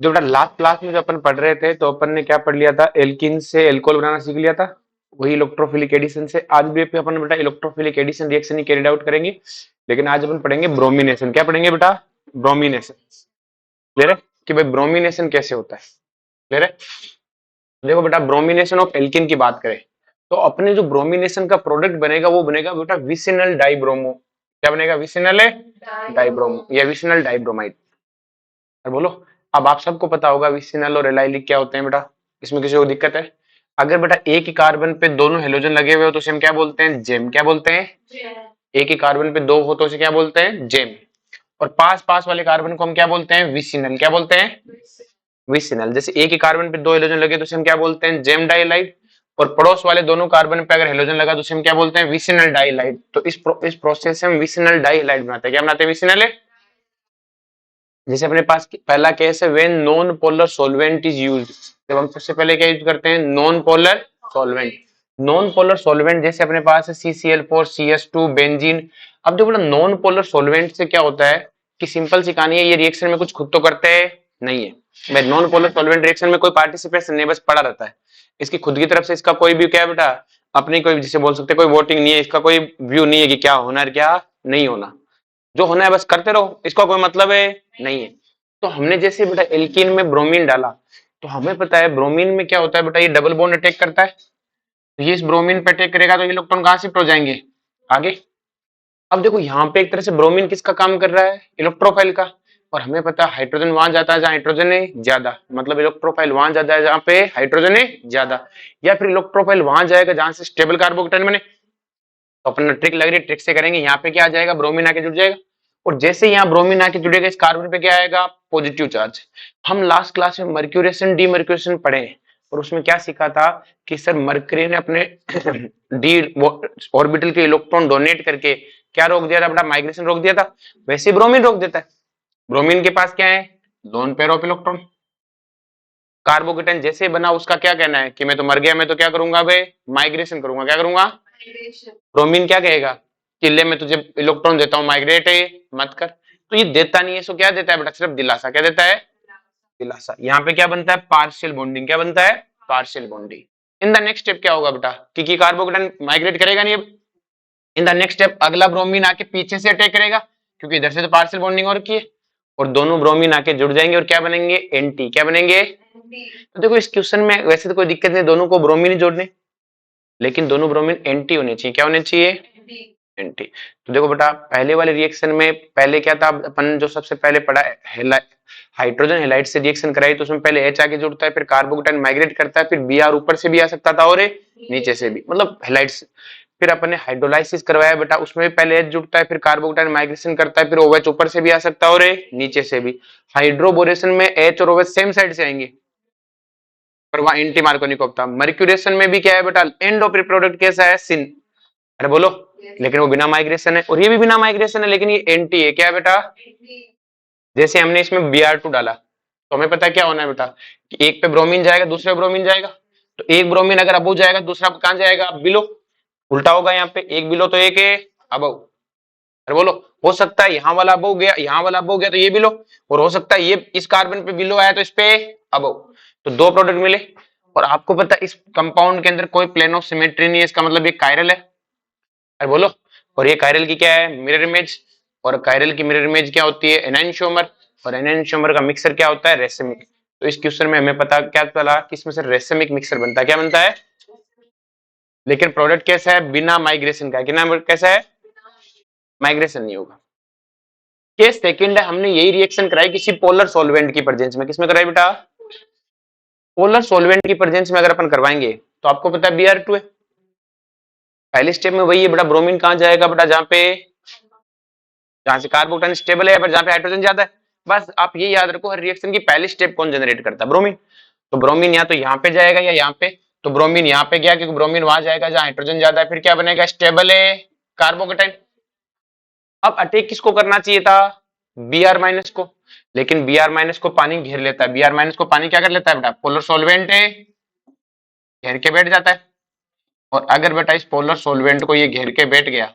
जो बेटा last class में जो अपन पढ़ रहे थे तो अपन ने क्या पढ़ लिया था, एल्किन से एल्कोहल बनाना सीख लिया था। वही इलेक्ट्रोफिलिक एडिशन से आज भी अपन बेटा इलेक्ट्रोफिलिक एडिशन रिएक्शन ही कैरिड आउट करेंगे। लेकिन आज अपन पढ़ेंगे ब्रोमिनेशन। क्या पढ़ेंगे बेटा? ब्रोमिनेशन। क्लियर है कि भाई ब्रोमिनेशन कैसे होता है? क्लियर है? देखो बेटा, ब्रोमिनेशन ऑफ एल्किन की बात करें तो अपने जो ब्रोमिनेशन का प्रोडक्ट बनेगा वो बनेगा बेटा विसिनल डाइब्रोमो। क्या बनेगा? विसिनल डाइब्रोमो या विसिनल डाइब्रोमाइड। और बोलो, अब आप सबको पता होगा विसिनल और एलाइलिक क्या होते हैं बेटा। इसमें किसी को दिक्कत है? अगर बेटा एक ही कार्बन पे दोनों हेलोजन लगे हुए हो तो उसे हम क्या बोलते हैं? जेम। क्या बोलते हैं? एक ही कार्बन पे दो हो तो उसे क्या बोलते हैं? जेम। और पास पास वाले कार्बन को हम क्या बोलते हैं? विसिनल। क्या बोलते हैं? विसिनल। जैसे एक ही कार्बन पे दो हेलोजन लगे तो उसे हम क्या बोलते हैं? जेम डाइलाइट। और पड़ोस वाले दोनों कार्बन पे अगर हेलोजन लगा तो उसे हम क्या बोलते हैं? विसिनल डाइलाइट। तो इस प्रोसेस से हम विसिनल डाइलाइट बनाते हैं। क्या बनाते हैं? विसिनल। जैसे अपने पास पहला केस है when non polar solvent is used. जब हम सबसे पहले क्या यूज करते हैं? Non polar solvent. Non polar solvent जैसे अपने पास है CCl4 CS2 बेंजीन। अब देखो ना, नॉन पोलर सॉल्वेंट से क्या होता है कि सिंपल सी कहानी है, ये रिएक्शन में कुछ खुद तो करते हैं नहीं है। भाई नॉन पोलर सॉल्वेंट रिएक्शन में कोई पार्टिसिपेशन नहीं, बस पड़ा रहता है। इसकी खुद की तरफ से इसका कोई भी क्या है बेटा, अपनी कोई जिसे बोल सकते हैं कोई वोटिंग नहीं है, इसका कोई व्यू नहीं है कि क्या होना है क्या नहीं होना। जो होना है बस करते रहो, इसका कोई मतलब है नहीं है। तो हमने जैसे बेटा एल्कीन में ब्रोमीन डाला तो हमें पता है ब्रोमीन में क्या होता है बेटा, ये डबल बॉन्ड अटैक करता है। तो ये इस ब्रोमीन पे अटैक करेगा तो ये इलेक्ट्रॉन कहां शिफ्ट हो जाएंगे? आगे। अब देखो यहाँ पे एक तरह से ब्रोमीन किसका काम कर रहा है? इलेक्ट्रोफाइल का। और हमें पता है हाइड्रोजन वहां जाता है जहां हाइड्रोजन है ज्यादा, मतलब इलेक्ट्रोफाइल वहां जाता है जहां पे हाइड्रोजन है ज्यादा। या फिर इलेक्ट्रोफाइल वहां जाएगा जहां से स्टेबल कार्बोकेटाइन बने। तो अपन ट्रिक लग रही है, ट्रिक से करेंगे। यहाँ पे क्या आ जाएगा? ब्रोमीन आके जुड़ जाएगा। और जैसे यहाँ ब्रोमीन आके जुड़ेगा इस कार्बन पे क्या आएगा? Positive charge. हम लास्ट क्लास में मर्क्यूरेशन डीमर्क्यूरेशन पढ़े हैं और उसमें क्या सीखा था कि सर मर्करी ने अपने डी ऑर्बिटल के इलेक्ट्रॉन डोनेट करके क्या रोक दिया था बेटा? माइग्रेशन रोक दिया था। वैसे ब्रोमीन रोक देता है। ब्रोमीन के पास क्या है? Lone pair of electron. Carbocation जैसे ही बना उसका क्या कहना है कि मैं तो मर गया, मैं तो क्या करूंगा भाई? माइग्रेशन करूंगा। क्या करूंगा? ब्रोमीन क्या कहेगा कि ले मैं तुझे इलेक्ट्रॉन देता हूं, माइग्रेट है मत कर। तो ये देता नहीं है, सो क्या देता है बेटा? सिर्फ दिलासा। क्या देता है? दिलासा। यहाँ पे क्या बनता है? Partial bonding. क्या बनता है? Partial bonding. In the next step क्या होगा बेटा कि कार्बोकेटाइन माइग्रेट करेगा नहीं अब। इन द नेक्स्ट स्टेप अगला ब्रोमीन आके पीछे से अटैक करेगा क्योंकि इधर से तो पार्शियल बॉन्डिंग और की है। और दोनों ब्रोमीन आके जुड़ जाएंगे और क्या बनेंगे? एंटी। क्या बनेंगे? तो देखो इस क्वेश्चन में वैसे तो कोई दिक्कत नहीं, दोनों को ब्रोमीन ही जोड़ने, लेकिन दोनों ब्रोमीन एंटी होने चाहिए। क्या होने चाहिए? एंटी। तो देखो बेटा पहले वाले रिएक्शन में पहले क्या था, अपन जो सबसे पहले पढ़ा हाइड्रोजन हेलाइड से रिएक्शन कराई तो उसमें पहले H आके जुड़ता है, फिर कार्बोकेटाइन माइग्रेट करता है, फिर Br ऊपर से भी आ सकता था और नीचे से भी, मतलब हेलाइड से। फिर अपन ने हाइड्रोलाइसिस करवाया बेटा, उसमें भी पहले H जुड़ता है, फिर कार्बोकेटाइन माइग्रेशन करता है, फिर OH ऊपर से भी आ सकता है और नीचे से भी। हाइड्रोबोरेशन में H और OH सेम साइड से आएंगे पर वहां एंटी मार्कोनिक था। मर्क्यूरेशन में भी क्या है बेटा? एंड ऑफ प्रोडक्ट कैसा है? सिन। अरे बोलो। लेकिन वो बिना माइग्रेशन है और ये भी बिना माइग्रेशन है, लेकिन ये एंटी है। क्या है बेटा? जैसे हमने इसमें Br2 डाला तो हमें पता है क्या होना है बेटा कि एक पे ब्रोमीन जाएगा दूसरे पे ब्रोमीन जाएगा। तो एक ब्रोमीन अगर अबो जाएगा दूसरा कहां जाएगा? बिलो। उल्टा होगा, यहाँ पे एक बिलो तो एक है अबो। अरे बोलो। हो सकता है यहाँ वाला अबो गया, यहाँ वाला अबो गया तो ये बिलो। और हो सकता है ये इस कार्बन पे बिलो आया तो इस पे अबो। तो दो प्रोडक्ट मिले। और आपको पता है इस कंपाउंड के अंदर कोई प्लेन ऑफ सिमेट्री नहीं है, इसका मतलब ये कायरल है। अरे बोलो। और ये कायरल की क्या है? Mirror image. और कायरल की मिरर इमेज क्या होती है? एनानशोमर। और एनानशोमर का मिक्सर क्या होता है? रेसमिक। तो इस क्वेश्चन में हमें पता क्या चला कि इसमें से रेसमिक मिक्सर बनता है। क्या बनता है? लेकिन प्रोडक्ट कैसा है? बिना माइग्रेशन का। कितना कैसा है? माइग्रेशन नहीं होगा। केस सेकंड है, हमने यही रिएक्शन कराई किसी पोलर सॉल्वेंट की प्रेजेंस में। किसमें कराई बेटा? पोलर सॉल्वेंट की प्रेजेंस में अगर अपन करवाएंगे तो आपको पता है Br2 है। पहले स्टेप में वही है बेटा, ब्रोमीन कहां जाएगा बेटा? जहां से कार्बोकेटाइन स्टेबल है, पर जहां पे हाइड्रोजन ज्यादा है। बस आप ये याद रखो हर रिएक्शन की पहली स्टेप कौन जनरेट करता है? ब्रोमीन। तो ब्रोमीन या तो यहाँ पे जाएगा या यहाँ पे। तो ब्रोमीन यहाँ पे गया क्योंकि ब्रोमीन वहां जाएगा जहां हाइड्रोजन ज्यादा है, फिर क्या बनेगा? स्टेबल है कार्बोकेटाइन। अब अटैक किसको करना चाहिए था? Br- को। लेकिन Br- को पानी घेर लेता है। Br- को पानी क्या कर लेता है बेटा? पोलर सॉल्वेंट है, घेर के बैठ जाता है। और अगर बेटा इस पोलर सॉल्वेंट को ये घेर के बैठ गया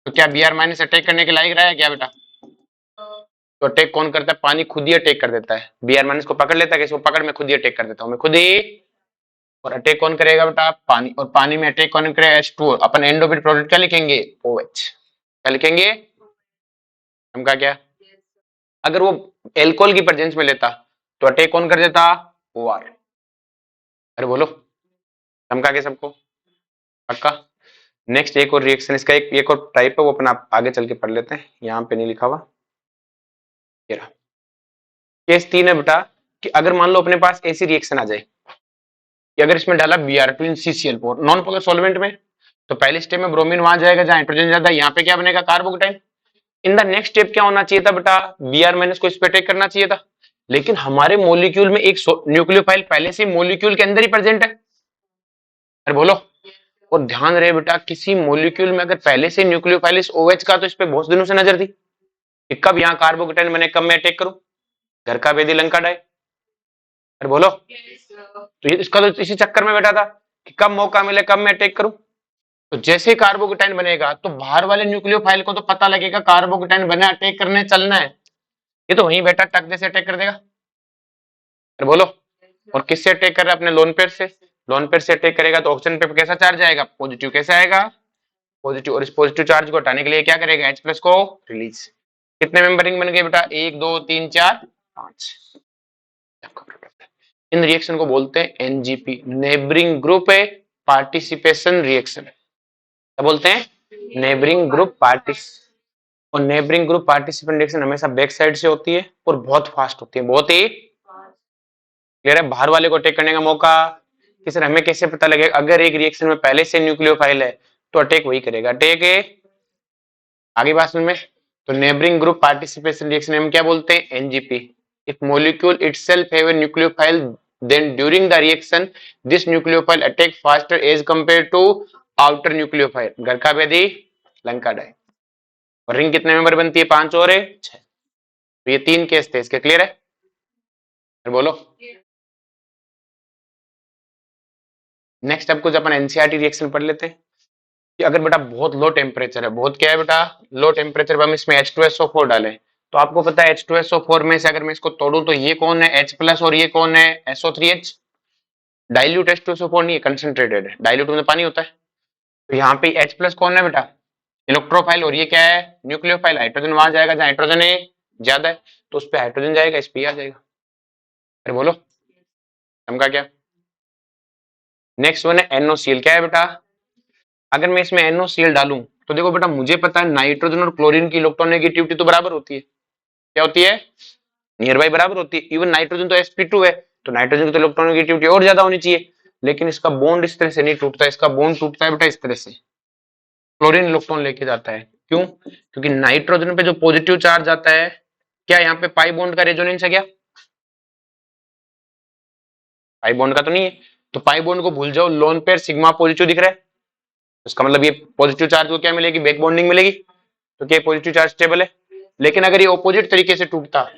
तो क्या Br- अटैक करने के लायक रहा है क्या बेटा? तो अटैक कौन करता है? पानी खुद ही अटैक कर देता है। Br माइनस को पकड़ लेता है, इसको पकड़ मैं खुद ही अटैक कर देता हूँ, मैं खुद ही। और अटैक कौन करेगा बेटा? पानी। और पानी में अटैक कौन करेगा? H2O। Upon end of it product क्या लिखेंगे? OH। क्या लिखेंगे? हम का क्या? अगर वो एल्कोहल की प्रेजेंस में लेता तो अटैक कौन कर देता? OR। अरे बोलो, समझा के सबको? पक्का? नेक्स्ट एक और रिएक्शन, इसका एक और टाइप है, वो अपन आप आगे चल के पढ़ लेते हैं, यहाँ पे नहीं लिखा हुआ। ये रहा केस 3 है बेटा, कि अगर मान लो अपने पास ऐसी रिएक्शन आ जाए कि अगर इसमें डाला Br2 इन CCl4 नॉन पोलर सॉल्वेंट में, तो पहले स्टेप में ब्रोमीन वहां जाएगा जहां हाइड्रोजन ज्यादा है, यहाँ पे क्या बनेगा? Carbocation. In the next step क्या होना चाहिए था बेटा? Br माइनस को इस पे अटैक करना चाहिए था, लेकिन हमारे मॉलिक्यूल में एक न्यूक्लियोफाइल पहले से मॉलिक्यूल के अंदर ही प्रेजेंट है। अरे बोलो। और ध्यान रहे बेटा, किसी मॉलिक्यूल में अगर पहले से न्यूक्लियोफाइल इस OH का, तो इस पे बहुत दिनों से नजर थी कि कब यहाँ कार्बोकेटाइन बने, कब मैं अटैक करूं। घर का वेदी लंका डाय। अरे बोलो। तो ये इसका तो इसी चक्कर में बैठा था कि कब मौका मिले कब मैं अटैक करूं। तो जैसे ही कार्बोकेटाइन बनेगा तो बाहर वाले न्यूक्लियोफाइल को तो पता लगेगा कार्बोकेटाइन बना, अटैक करने चलना है, ये तो वहीं बैठा टक से अटैक कर देगा। अरे बोलो। और किससे अटैक कर रहा है? अपने लोन पेयर से। लोन पेयर से अटैक करेगा तो ऑक्सीजन पे कैसा चार्ज आएगा? पॉजिटिव। कैसा आएगा? पॉजिटिव। और इस पॉजिटिव चार्ज को हटाने के लिए क्या करेगा? H प्लस को रिलीज। कितने मेंबरिंग बन गए बेटा? 1 2 3 4 5। इन रिएक्शन को बोलते हैं NGP, neighbouring group participation reaction. क्या बोलते हैं? Neighbouring group parties. और नेबरिंग ग्रुप पार्टिसिपेंट रिएक्शन हमेशा बैक साइड से होती है और बहुत फास्ट होती है, बहुत ही क्लियर है। बाहर वाले को अटैक करने का मौका कि सर हमें कैसे पता लगेगा? अगर एक रिएक्शन में पहले से न्यूक्लियोफाइल है तो अटैक वही करेगा। अटैक है आगे बात सुन में। तो नेबरिंग ग्रुप पार्टिसिपेशन रिएक्शन हम क्या बोलते हैं? NGP। If molecule itself have a nucleophile, then during the reaction this nucleophile attack faster as compared to outer nucleophile। घर का वेदी लंका डाय। और रिंग कितने मेंबर बनती है? 5 और 6। तो ये 3 केस थे इसके, क्लियर है? फिर बोलो। नेक्स्ट अब कुछ अपन NCERT रिएक्शन पढ़ लेते हैं कि अगर बेटा बहुत लो टेम्परेचर है, बहुत क्या है बेटा? लो टेम्परेचर पर हम इसमें H2SO4 डालें, तो आपको पता है H2SO4 में से अगर मैं इसको तोड़ूं तो ये कौन है? H प्लस, और ये कौन है? SO3H। डाइल्यूट H2SO4 नहीं है, कंसंट्रेटेड है। डाइल्यूट में पानी होता है। तो यहाँ पे H प्लस कौन है बेटा? इलेक्ट्रोफाइल। और ये क्या है? न्यूक्लियोफाइल। हाइड्रोजन वहां जाएगा जहां हाइड्रोजन है ज्यादा है, तो उस पर हाइड्रोजन जाएगा, इस पे आ जाएगा। अरे बोलो, समझा क्या? नेक्स्ट वन है NOCl। क्या है बेटा? अगर मैं इसमें NOCl डालूं तो देखो बेटा, मुझे पता है नाइट्रोजन और क्लोरीन की इलेक्ट्रोनेगेटिविटी तो बराबर होती है। क्या होती है? नियर बाई बराबर होती है। इवन नाइट्रोजन तो sp2 है, तो नाइट्रोजन की तो इलेक्ट्रोनेगेटिविटी और ज्यादा होनी चाहिए, लेकिन इसका बॉन्ड इस तरह से नहीं टूटता। इसका बॉन्ड टूटता है बेटा इस तरह से, क्लोरीन इलेक्ट्रॉन लेके जाता है। क्यों? क्योंकि नाइट्रोजन पे जो पॉजिटिव चार्ज आता है, क्या यहाँ पे पाई बॉन्ड का रेजोनेंस है? क्या पाई बॉन्ड का तो नहीं है? तो पाई बॉन्ड को भूल जाओ, लोन पेयर सिग्मा पॉजिटिव दिख रहा है, इसका मतलब ये पॉजिटिव चार्ज को क्या मिलेगी? बैक बॉन्डिंग मिलेगी। तो क्या पॉजिटिव चार्ज स्टेबल है? लेकिन अगर ये ऑपोजिट तरीके से टूटता,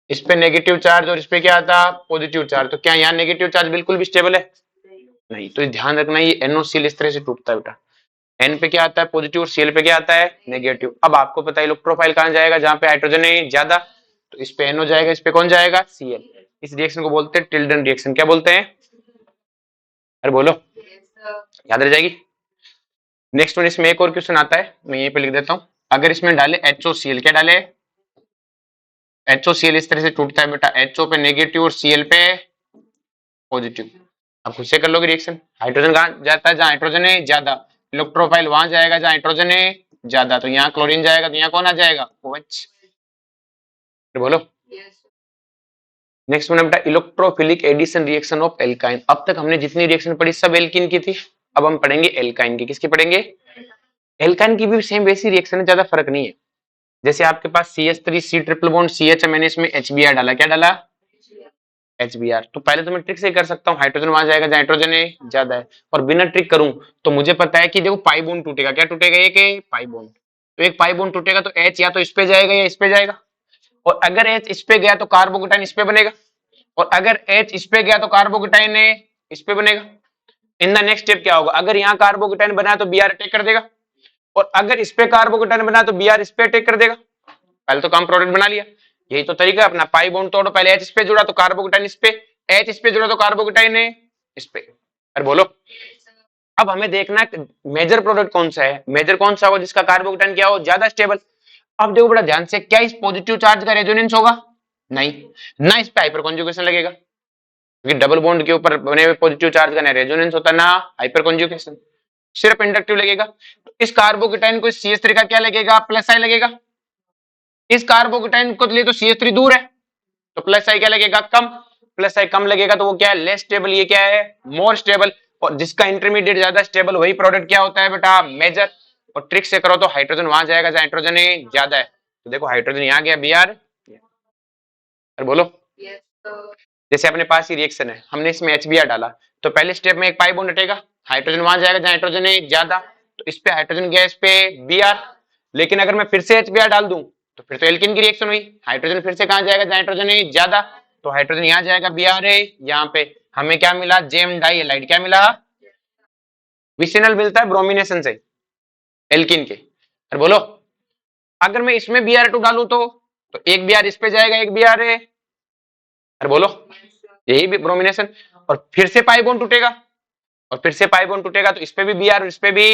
इस पे नेगेटिव चार्ज और इस पे क्या आता? पॉजिटिव चार्ज, तो क्या यहाँ नेगेटिव चार्ज बिल्कुल भी स्टेबल है? नहीं। तो ध्यान रखना, ये NOCl इस तरह से टूटता है बेटा। N पे क्या आता है? पॉजिटिव, और Cl पे क्या आता है? नेगेटिव। अब आपको पता है इलेक्ट्रोफाइल कहां जाएगा? जहां पे हाइड्रोजन है ज्यादा, तो इस पे NO जाएगा, इस पे कौन जाएगा? Cl। इस रिएक्शन को बोलते हैं टिल्डन रिएक्शन। क्या बोलते हैं? अरे बोलो, याद रह जाएगी। नेक्स्ट वन, इसमें एक और क्वेश्चन आता है, मैं यहीं पे लिख देता हूं। अगर इसमें डाले HOCl, क्या डाले? HOCl इस तरह से टूटता है बेटा, HO पे नेगेटिव और Cl पे पॉजिटिव। अब खुद से कर लोगे रिएक्शन। हाइड्रोजन कहां जाता है? जहां हाइड्रोजन है ज्यादा। इलेक्ट्रोफाइल वहां जाएगा जहां हाइड्रोजन है ज्यादा, तो यहाँ क्लोरीन जाएगा, तो यहाँ कौन आ जाएगा? OH। बोलो। नेक्स्ट वन बेटा, electrophilic addition reaction of alkyne. अब तक हमने जितनी रिएक्शन पढ़ी सब एल्कीन की थी, अब हम पढ़ेंगे एल्काइन की। किसकी पढ़ेंगे? एल्काइन की भी सेम वैसी रिएक्शन है, ज्यादा फर्क नहीं है। जैसे आपके पास CH3 C triple bond CH, मैंने इसमें HBr डाला। क्या डाला? HBr। तो पहले तो मैं ट्रिक से कर सकता हूँ, हाइड्रोजन वहां जाएगा जहां हाइड्रोजन है ज्यादा है, और बिना ट्रिक करूं तो मुझे पता है कि देखो पाई बॉन्ड टूटेगा। क्या टूटेगा? एक पाई बॉन्ड। तो एक पाई बॉन्ड टूटेगा तो H या तो इस पे जाएगा या इस पे जाएगा, और अगर H इस पे गया तो कार्बोकेटाइन इस पे बनेगा, और अगर H इस पे गया तो कार्बोकेटाइन इस पे बनेगा। इन द नेक्स्ट स्टेप क्या होगा? अगर यहाँ कार्बोकेटाइन बना तो Br अटैक कर देगा, और अगर इस पे कार्बोकेटाइन बना तो Br इस पे अटैक कर देगा। पहले तो कम प्रोडक्ट बना लिया, यही तो तरीका है अपना। पाई बॉन्ड तोड़ो, पहले H इस पे जुड़ा तो कार्बोकेटाइन इस पे, H इस पे जुड़ा तो कार्बोकेटाइन है इस पे। अरे बोलो, अब हमें देखना है मेजर प्रोडक्ट कौन सा है, मेजर कौन सा होगा जिसका कार्बोकेटाइन क्या हो, ज्यादा स्टेबल। अब देखो बड़ा ध्यान से, क्या इस पॉजिटिव चार्ज का रेजोनेंस होगा, नहीं, ना इस पे हाइपर कॉन्जुगेशन लगेगा, क्योंकि डबल बॉन्ड के ऊपर बने हुए पॉजिटिव चार्ज का ना रेजोनेंस होता ना हाइपर कॉन्जुगेशन, सिर्फ इंडक्टिव लगेगा। तो इस कार्बोकेटाइन को CH3 का क्या लगेगा, प्लस आई लगेगा। इस कार्बोकेटाइन को लिए तो CH3 दूर है, तो प्लस आई क्या लगेगा, कम। प्लस आई कम लगेगा तो वो क्या है, लेस स्टेबल, ये क्या है, मोर स्टेबल। और जिसका इंटरमीडिएट ज्यादा स्टेबल वही प्रोडक्ट क्या होता है बेटा, मेजर। और ट्रिक से करो तो हाइड्रोजन वहां जाएगा जहां हाइड्रोजन ज्यादा है। तो देखो हाइड्रोजन यहाँ गया Br, और बोलो जैसे अपने पास ही रिएक्शन है, हमने इसमें HBr डाला, तो पहले स्टेप में एक पाई बॉन्ड हटेगा, हाइड्रोजन वहां जाएगा जहां हाइड्रोजन ज्यादा, तो इस पे हाइड्रोजन गया, इस पे Br। लेकिन अगर मैं फिर से HBr डाल दूं तो फिर तो एल्किन की रिएक्शन हुई, हाइड्रोजन फिर से कहां जाएगा जहां हाइड्रोजन ज्यादा, तो हाइड्रोजन यहाँ जाएगा Br यहाँ पे, हमें क्या मिला, जेम डाई हैलाइड क्या मिला, विसिनल मिलता है ब्रोमिनेशन से एल्किन के। और बोलो अगर मैं इसमें Br2 डालूं तो एक Br इस पे जाएगा, एक Br अरे बोलो, यही भी ब्रोमिनेशन। और फिर से पाई बॉन्ड टूटेगा, और फिर से पाई बॉन्ड टूटेगा तो इस पे भी Br और इस पे भी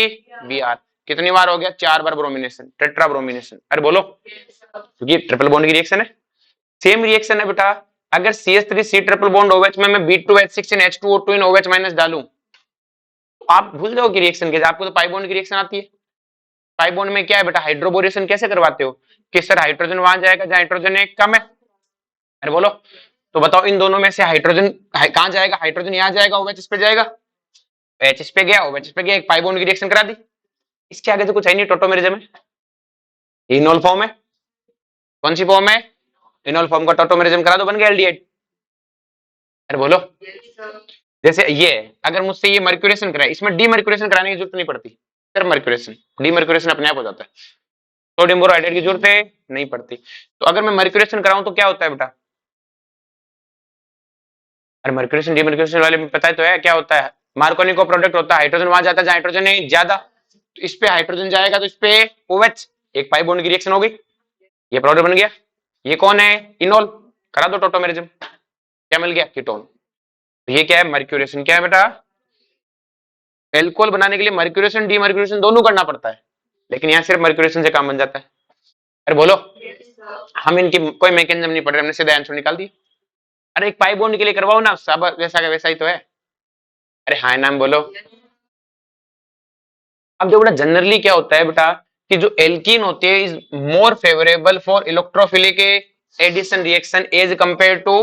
Br, कितनी बार हो गया, 4 बार ब्रोमिनेशन, टेट्रा ब्रोमिनेशन। अरे बोलो, क्योंकि ट्रिपल बॉन्ड की रिएक्शन है, सेम रिएक्शन है बेटा। अगर CH3C ट्रिपल बॉन्ड OH में मैं B2H6 इन H2O2 इन OH माइनस डालूं तो आप भूल जाओ कि रिएक्शन कैसे, आपको तो पाई बॉन्ड की रिएक्शन आती है। पाई बॉन्ड में क्या है बेटा, हाइड्रोबोरेशन कैसे करवाते हो, कि सर हाइड्रोजन वहां जाएगा जहां हाइड्रोजन एक कम है। अरे बोलो, तो बताओ इन दोनों में से हाइड्रोजन कहां जाएगा, हाइड्रोजन यहाँ जाएगा, OH इस पे जाएगा, H इस पे गया, OH इस पे गया, एक पाई बॉन्ड की रिएक्शन करा दी। इसके आगे तो कुछ है नहीं, टोटोमेरिज्म है, इनोल फॉर्म है। कौन सी फॉर्म है, इनोल फॉर्म का टोटोमेरिज्म करा दो, बन गया एल्डिहाइड। अरे बोलो, जैसे ये अगर मुझसे ये मर्क्यूरेशन कराए, इसमें डीमर्क्यूरेशन कराने की जरूरत नहीं पड़ती, सिर्फ मर्क्यूरेशन, डीमर्क्यूरेशन अपने आप हो जाता है, सोडियम बोरोहाइड्रेट की जरूरत है नहीं पड़ती। तो अगर मैं मर्क्यूरेशन कराऊं तो क्या होता है बेटा, अरे मर्क्यूरेशन डीमर्क्यूरेशन वाले में पता है तो है क्या होता है, मार्कोनी को प्रोडक्ट होता है, हाइड्रोजन वहां जाता है जहां हाइड्रोजन है ज्यादा, तो इस पे हाइड्रोजन जाएगा तो इस पे OH, एक पाई बॉन्ड की रिएक्शन हो गई, ये प्रोडक्ट बन गया। ये कौन है, इनोल, करा दो टोटोमेरिज्म, क्या मिल गया, कीटोन। ये क्या है, मर्क्यूरेशन, क्या है बेटा, एल्कोहल बनाने के लिए मर्क्यूरेशन डीमर्क्यूरेशन दोनों करना पड़ता है, लेकिन यहाँ सिर्फ मर्क्यूरेशन से काम बन जाता है। अरे बोलो, हम इनकी कोई मैकेनिज्म नहीं पढ़ रहे, हमने सीधा आंसर निकाल दिया। अरे एक पाई बॉन्ड के लिए करवाओ ना, सब वैसा का वैसा ही तो है। अरे हाँ नाम बोलो। अब जो बेटा जनरली क्या होता है बेटा, कि जो एल्कीन होती है is more favourable for electrophilic addition reaction as compare to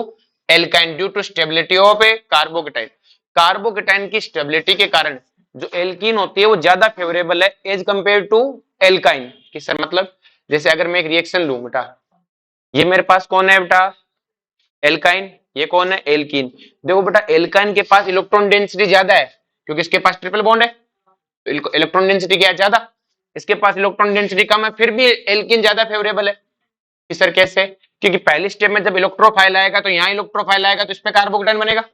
alkyne due to stability of a carbocation. Carbocation की स्टेबिलिटी के कारण जो एल्कीन होती है वो ज्यादा फेवरेबल है एज कंपेयर टू एल्काइन। कि सर मतलब, जैसे अगर मैं एक रिएक्शन लूं बेटा, ये मेरे पास कौन है बेटा, एल्काइन, ये कौन है, एल्कीन। देखो बेटा एल्काइन के पास इलेक्ट्रॉन डेंसिटी ज्यादा है, क्योंकि इसके पास ट्रिपल बॉन्ड है, इलेक्ट्रॉन डेंसिटी क्या है, ज्यादा। इसके पास इलेक्ट्रॉन डेंसिटी कम है, फिर भी एल्कीन ज्यादा फेवरेबल है। कि सर कैसे, क्योंकि पहली स्टेप में जब इलेक्ट्रोफाइल आएगा तो यहाँ इलेक्ट्रोफाइल आएगा तो इस पे कार्बोकेटाइन बनेगा,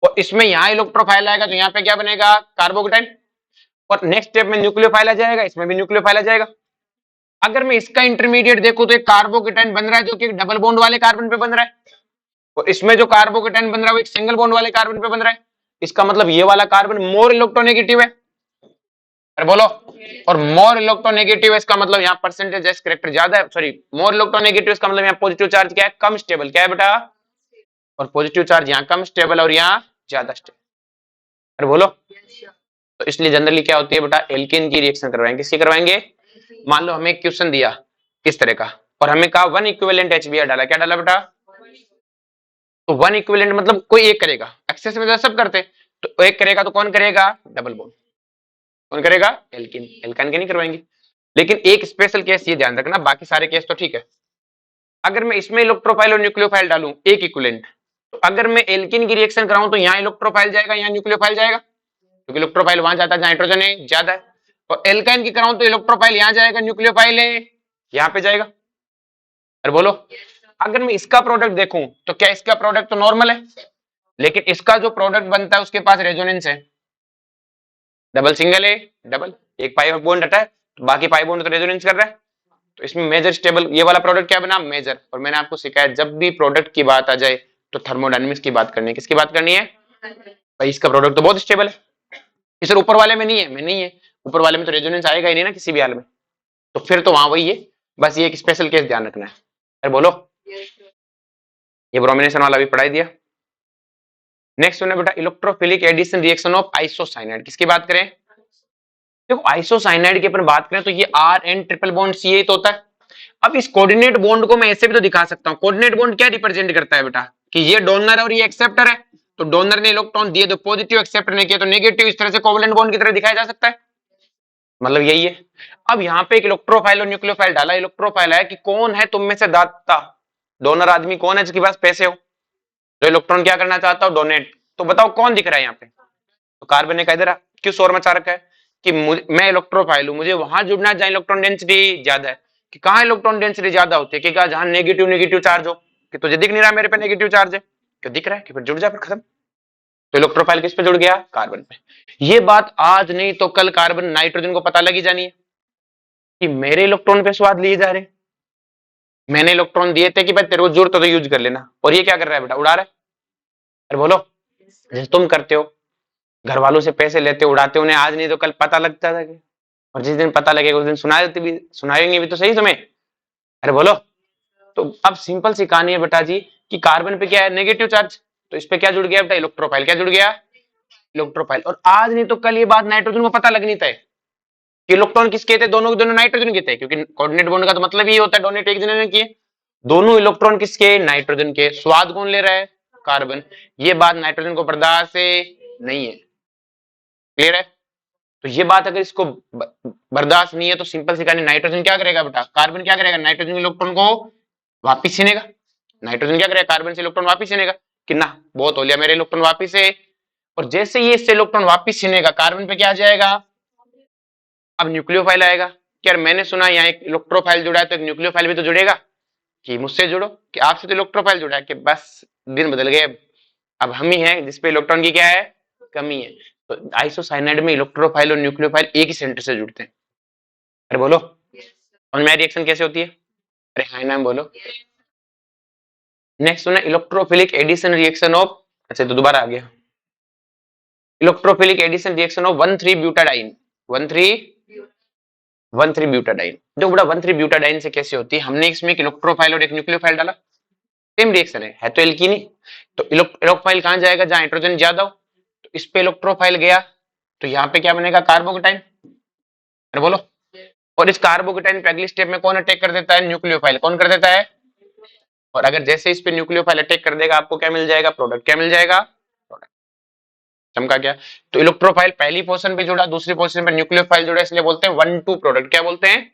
और इसमें यहाँ इलेक्ट्रोफाइल आएगा तो यहाँ पे क्या बनेगा, कार्बोकेटाइन। और नेक्स्ट स्टेप में न्यूक्लियोफाइल आ जाएगा, इसमें भी न्यूक्लियोफाइल आ जाएगा। अगर मैं इसका इंटरमीडिएट देखूं तो एक कार्बोकेटाइन बन रहा है जो कि डबल बॉन्ड वाले कार्बन पे बन रहा है, और इसमें जो कार्बोकेटाइन बन रहा है वो एक सिंगल बॉन्ड वाले कार्बन पे बन रहा है। इसका मतलब ये वाला कार्बन मोर इलेक्ट्रोनेगेटिव है। अरे बोलो, और मोर इलेक्ट्रोनेगेटिव इसका मतलब यहाँ परसेंटेज एस कैरेक्टर ज्यादा है, सॉरी मोर इलेक्ट्रोनेगेटिव इसका मतलब यहाँ पॉजिटिव चार्ज क्या है, कम स्टेबल, क्या है बेटा, और पॉजिटिव चार्ज यहाँ कम स्टेबल और यहाँ ज्यादा स्टेबल। अरे बोलो, तो इसलिए जनरली क्या होती है बेटा, एल्केन की रिएक्शन करवाएंगे, किसकी करवाएंगे। मान लो हमें क्वेश्चन दिया इस तरह का, और हमें कहा वन इक्विवेलेंट HBr डाला, क्या डाला बेटा, तो वन इक्विवेलेंट मतलब कोई एक करेगा, एक्सेस में सब करते, तो एक करेगा तो कौन करेगा, डबल बॉन्ड, कौन करेगा, एल्किन, एल्काइन के नहीं करवाएंगे। लेकिन एक स्पेशल केस ये ध्यान रखना, बाकी सारे केस तो ठीक है। अगर मैं इसमें इलेक्ट्रोफाइल और न्यूक्लियोफाइल डालूं एक इक्विवेलेंट, तो अगर मैं एल्किन की रिएक्शन कराऊं तो यहाँ इलेक्ट्रोफाइल जाएगा, यहाँ न्यूक्लियोफाइल जाएगा, क्योंकि इलेक्ट्रोफाइल वहां जाता है जहां हाइड्रोजन है ज्यादा है। और एल्काइन की कराऊं तो इलेक्ट्रोफाइल यहाँ जाएगा, न्यूक्लियोफाइल है यहाँ पे जाएगा। अरे बोलो, अगर मैं इसका प्रोडक्ट देखूं तो क्या इसका प्रोडक्ट तो नॉर्मल है, लेकिन इसका जो प्रोडक्ट बनता है उसके पास रेजोनेंस है, डबल सिंगल है, डबल, एक पाई बॉन्ड हटा है, बाकी पाई बॉन्ड तो रेजोनेंस कर रहा है। तो इसमें मेजर स्टेबल, ये वाला प्रोडक्ट क्या बना, मेजर। और मैंने आपको सिखाया जब भी प्रोडक्ट की बात आ जाए तो थर्मोडायनेमिक्स की बात करनी है। किसकी बात करनी है भाई, इसका प्रोडक्ट तो बहुत स्टेबल है, इस ऊपर वाले में नहीं है, में नहीं है, ऊपर वाले में तो रेजोनेंस आएगा ही नहीं ना किसी भी हाल में, तो फिर तो वहां वही है। बस ये एक स्पेशल केस ध्यान रखना है। अरे बोलो, ये ब्रोमिनेशन वाला भी पढ़ाई दिया। नेक्स्ट है बेटा electrophilic addition reaction of isocyanide, किसकी बात करें, देखो आइसोसाइनाइड की अपन बात करें तो ये R N triple bond C एट होता है। अब इस कोऑर्डिनेट बॉन्ड को मैं ऐसे भी तो दिखा सकता हूं, कोऑर्डिनेट बॉन्ड क्या रिप्रेजेंट करता है बेटा, कि ये डोनर है और ये एक्सेप्टर है, तो डोनर ने इलेक्ट्रॉन दिए तो पॉजिटिव, एक्सेप्टर ने किया तो नेगेटिव, इस तरह से कोवलेंट बॉन्ड की तरह दिखाया जा सकता है, मतलब यही है। अब यहाँ पे एक इलेक्ट्रोफाइल और न्यूक्लियोफाइल डाला, इलेक्ट्रोफाइल है कि कौन है तुम में से दाता, डोनर आदमी कौन है जिसके पास पैसे हो, जो इलेक्ट्रॉन क्या करना चाहता हो, डोनेट, तो बताओ कौन दिख रहा है यहाँ पे, तो कार्बन ने कह दे रहा क्यों शोर मचा रखा है कि मैं इलेक्ट्रोफाइल हूं, मुझे वहां जुड़ना है जहां इलेक्ट्रॉन डेंसिटी ज्यादा है, कि कहां इलेक्ट्रॉन डेंसिटी ज्यादा होती है, कि कहा जहां नेगेटिव नेगेटिव चार्ज हो, कि तुझे दिख नहीं रहा मेरे पे नेगेटिव चार्ज है, क्यों दिख रहा है कि फिर जुड़ जा, फिर खत्म। तो इलेक्ट्रोफाइल किस पे जुड़ गया, कार्बन पे। ये बात आज नहीं तो कल कार्बन नाइट्रोजन को पता लगी जानी है कि मेरे इलेक्ट्रॉन पे स्वाद लिए जा रहे, मैंने इलेक्ट्रॉन दिए थे कि भाई तेरे को जरूरत तो यूज कर लेना, और ये क्या कर रहा है बेटा, उड़ा रहा है। अरे बोलो, जैसे तुम करते हो, घर वालों से पैसे लेते उड़ाते, उन्हें आज नहीं तो कल पता लगता था कि, और जिस दिन पता लगेगा उस दिन सुनाएंगे भी तो सही तुम्हें। अरे बोलो, तो अब सिंपल सी कहानी है बेटा जी कि कार्बन पे क्या है, नेगेटिव चार्ज, तो इस पे क्या जुड़ गया बेटा, इलेक्ट्रोफाइल, क्या जुड़ गया, इलेक्ट्रोफाइल। और आज नहीं तो कल ये बात नाइट्रोजन को पता लगनी तय कि इलेक्ट्रॉन किसके थे, दोनों के दोनों नाइट्रोजन के थे, क्योंकि कोऑर्डिनेट बॉन्ड का तो मतलब ही होता है डोनेट एक जने ने किए, दोनों इलेक्ट्रॉन किसके, नाइट्रोजन के, स्वाद कौन ले रहा है, कार्बन। ये बात नाइट्रोजन को बर्दाश्त से नहीं है, क्लियर है। तो ये बात अगर इसको बर्दाश्त नहीं है तो सिंपल सी कहानी, नाइट्रोजन क्या करेगा बेटा, कार्बन क्या करेगा, नाइट्रोजन इलेक्ट्रॉन को वापिस छीनेगा, नाइट्रोजन क्या करेगा, कार्बन से इलेक्ट्रॉन वापिस छीनेगा, कि ना बहुत हो लिया मेरे इलेक्ट्रॉन वापिस है, और जैसे ये इससे इलेक्ट्रॉन वापिस छीनेगा कार्बन पे क्या आ जाएगा, अब न्यूक्लियोफाइल आएगा। क्या मैंने सुना यहाँ एक इलेक्ट्रोफाइल जुड़ा है तो एक न्यूक्लियोफाइल भी तो जुड़ेगा, कि मुझसे जुड़ो, कि आपसे तो इलेक्ट्रोफाइल जुड़ा है, कि बस दिन बदल गए, अब हम ही हैं जिसपे इलेक्ट्रॉन की क्या है, कमी है। तो आइसोसाइनाइड में इलेक्ट्रोफाइल और न्यूक्लियोफाइल एक ही सेंटर से जुड़ते हैं। अरे बोलो, और मैं रिएक्शन कैसे होती है, अरे हां नाम बोलो। नेक्स्ट सुना इलेक्ट्रोफिलिक एडिशन रिएक्शन ऑफ, अच्छा तो दोबारा आ गया, electrophilic addition reaction of 1,3 butadiene, 1,3 butadiene. जो बड़ा 1,3 ब्यूटाडाइन से कैसे होती है, हमने इसमें एक इलेक्ट्रोफाइल और एक न्यूक्लियोफाइल डाला, सेम रिएक्शन है तो एल्कीनी, तो इलेक्ट्रोफाइल कहां जाएगा, जहां हाइड्रोजन ज्यादा हो, तो इस पे इलेक्ट्रोफाइल गया तो यहाँ पे क्या बनेगा, कार्बोकेटाइन। अरे बोलो, और इस कार्बोकेटाइन पे अगली स्टेप में कौन अटैक कर देता है, न्यूक्लियोफाइल, कौन कर देता है, और अगर जैसे इस पे न्यूक्लियोफाइल अटैक कर देगा आपको क्या मिल जाएगा, प्रोडक्ट, क्या मिल जाएगा, प्रोडक्ट। चमका क्या, तो इलेक्ट्रोफाइल पहली पोजीशन पे जुड़ा, दूसरी पोजीशन पे न्यूक्लियोफाइल जुड़ा, इसलिए बोलते हैं 1,2 प्रोडक्ट, क्या बोलते हैं,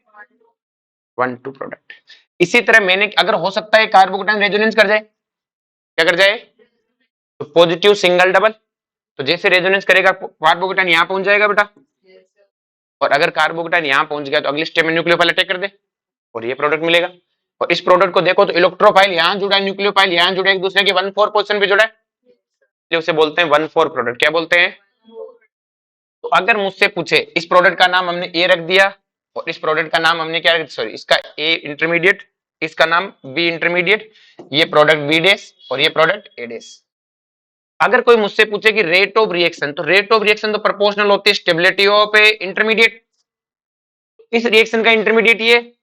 1,2 प्रोडक्ट। इसी तरह मैंने अगर हो सकता है कार्बोकेटाइन रेजोनेंस कर जाए, क्या कर जाए, तो पॉजिटिव सिंगल डबल, तो जैसे रेजोनेंस करेगा कार्बोकेटाइन यहाँ पहुंच जाएगा बेटा, और अगर कार्बोकेटाइन यहाँ पहुंच गया तो अगली स्टेप में न्यूक्लियोफाइल अटैक कर दे और ये प्रोडक्ट मिलेगा। और इस प्रोडक्ट को देखो तो इलेक्ट्रोफाइल यहाँ जुड़ा है, न्यूक्लियोफाइल यहाँ जुड़ा है, एक दूसरे के 1,4 पोजीशन पे जुड़ा है, इसलिए उसे बोलते हैं 1,4 प्रोडक्ट, क्या बोलते हैं। तो अगर मुझसे पूछे इस प्रोडक्ट का नाम हमने ए रख दिया और इस प्रोडक्ट का नाम हमने क्या रख, सॉरी इसका ए इंटरमीडिएट, इसका नाम बी इंटरमीडिएट, ये प्रोडक्ट बी डेस और ये प्रोडक्ट ए डेस। अगर कोई मुझसे पूछे कि रेट ऑफ रिएक्शन, तो रेट ऑफ रिएक्शन तो प्रोपोर्शनल होती है स्टेबिलिटी ऑफ इंटरमीडिएट, इस रिएक्शन का इंटरमीडिएट ये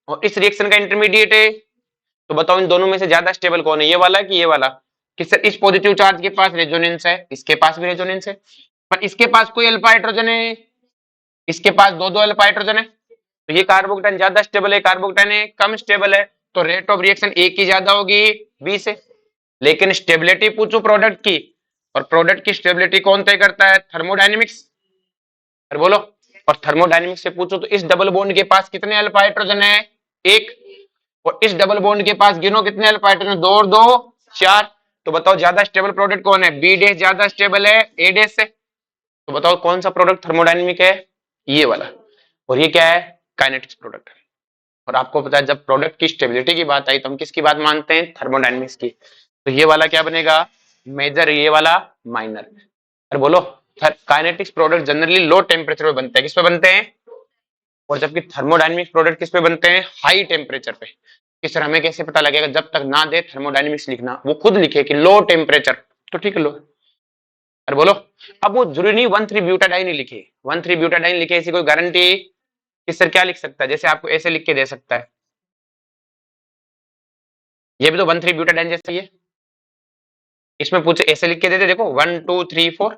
और इस रिएक्शन का इंटरमीडिएट है, तो बताओ इन दोनों में से ज्यादा स्टेबल कौन है, ये वाला कि ये वाला, कि सर इस पॉजिटिव चार्ज के पास रेजोनेंस है, इसके पास भी रेजोनेंस है, पर इसके पास कोई अल्फा हाइड्रोजन है, इसके पास दो दो अल्फा हाइड्रोजन है, तो ये कार्बोकेटाइन ज्यादा स्टेबल है, कार्बोकेटाइन कम स्टेबल है, तो रेट ऑफ रिएक्शन ए की ज्यादा होगी बी से। लेकिन स्टेबिलिटी पूछो प्रोडक्ट की, और प्रोडक्ट की स्टेबिलिटी कौन तय करता है, थर्मोडायनेमिक्स। और बोलो, और थर्मोडायनेमिक्स से पूछो तो इस डबल बॉन्ड के पास कितने अल्फा हाइड्रोजन है, एक, और इस डबल बॉन्ड के पास गिनो कितने अल्फा हाइड्रोजन, दो और दो चार, तो बताओ ज्यादा स्टेबल प्रोडक्ट कौन है, बी डेश ज्यादा स्टेबल है ए डेश से, तो बताओ कौन सा प्रोडक्ट थर्मोडायनेमिक है, ये वाला, और ये क्या है, काइनेटिक्स प्रोडक्ट। और आपको पता है जब प्रोडक्ट की स्टेबिलिटी की बात आई तो हम किसकी बात मानते हैं, थर्मोडायनेमिक्स की, तो ये वाला क्या बनेगा, मेजर, ये वाला माइनर। और बोलो, kinetics product generally low temperature पे बनते हैं, किस पे बनते हैं, और जबकि थर्मोडायनेमिक्स प्रोडक्ट किस पे बनते हैं, हाई टेम्परेचर पे। कि सर हमें कैसे पता लगेगा, जब तक ना दे थर्मोडायनेमिक्स लिखना, वो खुद लिखे कि लो टेम्परेचर, तो ठीक है लो। अरे बोलो, अब वो जरूरी नहीं 1,3-ब्यूटाडाइन ही लिखे, 1,3-ब्यूटाडाइन लिखे ऐसी कोई गारंटी कि सर क्या लिख सकता है, जैसे आपको ऐसे लिख के दे सकता है, ये भी तो 1,3-ब्यूटाडाइन जैसा ही है। इसमें पूछे ऐसे लिख के देते, देखो 1 2 3 4,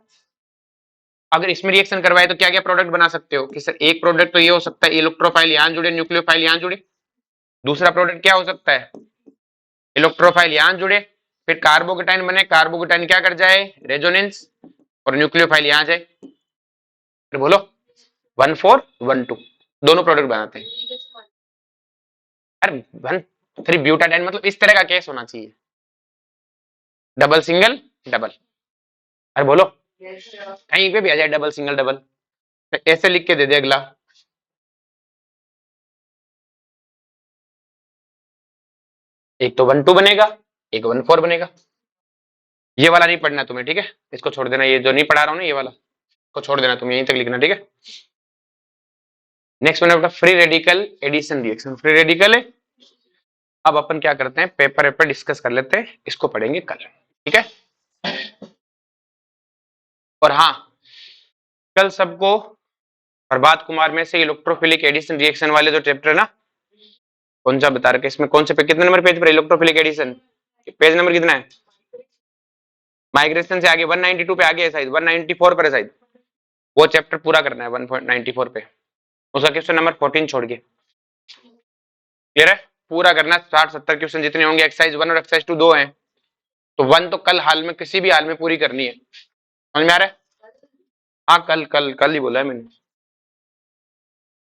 अगर इसमें रिएक्शन करवाए तो क्या क्या प्रोडक्ट बना सकते हो, कि सर एक प्रोडक्ट तो ये हो सकता है इलेक्ट्रोफाइल यहां जुड़े, न्यूक्लियोफाइल यहां जुड़े। दूसरा प्रोडक्ट क्या हो सकता है, इलेक्ट्रोफाइल यहां जुड़े, फिर कार्बोकेटाइन बने, कार्बोकेटाइन क्या कर जाए, रेजोनेंस, और न्यूक्लियोफाइल यहां जाए। फिर बोलो 1,4 1,2 दोनों प्रोडक्ट बनाते हैं। अरे 1,3-ब्यूटाडाइन मतलब इस तरह का केस होना चाहिए, डबल सिंगल डबल। अरे बोलो, कहीं पे भी आ जाए डबल सिंगल डबल, ऐसे लिख के दे दे अगला। एक तो 1,2 बनेगा, एक 1,4 बनेगा। ये वाला नहीं पढ़ना तुम्हें, ठीक है, इसको छोड़ देना, ये जो नहीं पढ़ा रहा हूं ना ये वाला को छोड़ देना, तुम यहीं तक लिखना, ठीक है। नेक्स्ट वन है free radical addition reaction, free radical है। अब अपन क्या करते हैं, पेपर पेपर डिस्कस कर लेते हैं, इसको पढ़ेंगे कल, ठीक है। और हाँ, कल सबको प्रभात कुमार में से इलेक्ट्रोफिलिक एडिशन रिएक्शन वाले जो चैप्टर है ना, कौन सा बता रखे, इसमें कौन से पे, कितने नंबर पेज पर इलेक्ट्रोफिलिक एडिशन, पेज नंबर कितना है, माइग्रेशन से आगे 192 पे आगे है शायद, 194 पर है शायद, वो चैप्टर पूरा करना है 1.94 पे, उसका क्वेश्चन नंबर 14 छोड़ के, क्लियर है, पूरा करना। 60-70 क्वेश्चन जितने होंगे, एक्सरसाइज 1 और एक्सरसाइज 2 दो हैं, तो 1 तो कल हाल में किसी भी हाल में पूरी करनी है, समझ में आ रहा है। हाँ कल कल कल ही बोला है मैंने।